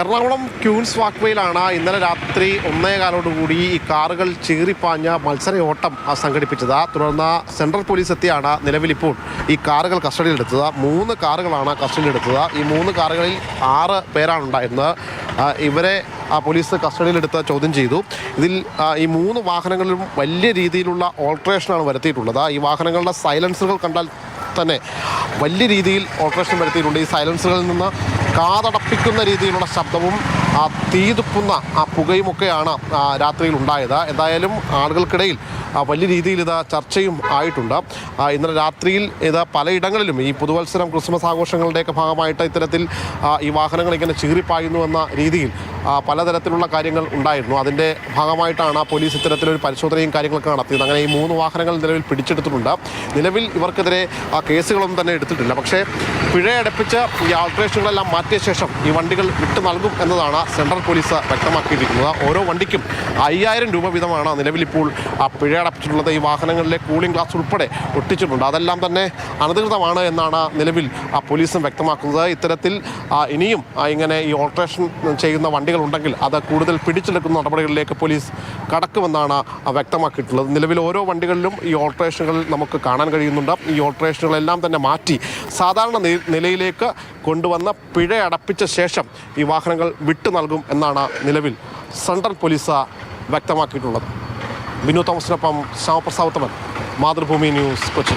എറണാകുളം ക്യൂൻസ് വാക്വേയിലാണ് ഇന്നലെ രാത്രി 1:15 ഈ കാറുകൾ ചീറിപ്പാഞ്ഞ മത്സരയോട്ടം സംഘടിപ്പിച്ചത്. തുടർന്ന് സെൻട്രൽ പോലീസ് എത്തിയാണ് നിലവിലിപ്പോൾ ഈ കാറുകൾ കസ്റ്റഡിയിലെടുത്തത്. 3 കാറുകളാണ് കസ്റ്റഡിയിലെടുത്തത്. ഈ 3 കാറുകളിൽ 6 പേരാണ് ഉണ്ടായിരുന്നത്. ഇവരെ പോലീസ് കസ്റ്റഡിയിലെടുത്ത് ചോദ്യം ചെയ്തു. ഇതിൽ ഈ 3 വാഹനങ്ങളിലും വലിയ രീതിയിലുള്ള ഓൾട്ടറേഷനാണ് വരുത്തിയിട്ടുള്ളത്. ഈ വാഹനങ്ങളുടെ സൈലൻസറുകൾ കണ്ടാൽ തന്നെ വലിയ രീതിയിൽ ഓൾട്ടറേഷൻ വരുത്തിയിട്ടുണ്ട്. ഈ സൈലൻസറുകളിൽ നിന്ന് കാതടപ്പിക്കുന്ന രീതിയിലുള്ള ശബ്ദവും തീതുപ്പുന്ന പുകയുമൊക്കെയാണ് രാത്രിയിൽ ഉണ്ടായത്. എന്തായാലും ആളുകൾക്കിടയിൽ വലിയ രീതിയിൽ ഇത് ചർച്ചയും ആയിട്ടുണ്ട്. ഇന്നലെ രാത്രിയിൽ ഇത് പലയിടങ്ങളിലും ഈ പുതുവത്സരം ക്രിസ്മസ് ആഘോഷങ്ങളുടെയൊക്കെ ഭാഗമായിട്ട് ഇത്തരത്തിൽ ഈ വാഹനങ്ങൾ ഇങ്ങനെ ചീറിപ്പായുന്നുവെന്ന രീതിയിൽ പലതരത്തിലുള്ള കാര്യങ്ങൾ ഉണ്ടായിരുന്നു. അതിൻ്റെ ഭാഗമായിട്ടാണ് പോലീസ് ഇത്തരത്തിലൊരു പരിശോധനയും കാര്യങ്ങളൊക്കെ നടത്തിയത്. അങ്ങനെ ഈ 3 വാഹനങ്ങൾ നിലവിൽ പിടിച്ചെടുത്തിട്ടുണ്ട്. നിലവിൽ ഇവർക്കെതിരെ കേസുകളൊന്നും തന്നെ എടുത്തിട്ടില്ല. പക്ഷേ പിഴയടപ്പിച്ച് ഈ ആൾട്രേഷനുകളെല്ലാം മാറ്റിയ ശേഷം ഈ വണ്ടികൾ വിട്ടു നൽകും എന്നതാണ് സെൻട്രൽ പോലീസ് വ്യക്തമാക്കിയിരിക്കുന്നത്. ഓരോ വണ്ടിക്കും 5000 രൂപ വീതമാണ് നിലവിലിപ്പോൾ പിഴയടപ്പിച്ചിട്ടുള്ളത്. ഈ വാഹനങ്ങളിലെ കൂളിംഗ് ഗ്ലാസ് ഉൾപ്പെടെ ഒട്ടിച്ചിട്ടുണ്ട്. അതെല്ലാം തന്നെ അനധികൃതമാണ് എന്നാണ് നിലവിൽ പോലീസും വ്യക്തമാക്കുന്നത്. ഇത്തരത്തിൽ ഇനിയും ഇങ്ങനെ ഈ ഓൾട്രേഷൻ ചെയ്യുന്ന വണ്ടികളുണ്ടെങ്കിൽ അത് കൂടുതൽ പിടിച്ചെടുക്കുന്ന നടപടികളിലേക്ക് പോലീസ് കടക്കുമെന്നാണ് വ്യക്തമാക്കിയിട്ടുള്ളത്. നിലവിൽ ഓരോ വണ്ടികളിലും ഈ ഓൾട്രേഷനുകൾ നമുക്ക് കാണാൻ കഴിയുന്നുണ്ട്. ഈ ഓൾട്രേഷനുകളെല്ലാം തന്നെ മാറ്റി സാധാരണ നിലയിലേക്ക് കൊണ്ടുവന്ന് പിഴ അടപ്പിച്ച ശേഷം ഈ വാഹനങ്ങൾ വിട്ടു നൽകും എന്നാണ് നിലവിൽ സെൻട്രൽ പോലീസ് വ്യക്തമാക്കിയിട്ടുള്ളത്. ബിനു തോമസിനൊപ്പം ശ്യാമപ്രസാദ്, മാതൃഭൂമി ന്യൂസ്, കൊച്ചി.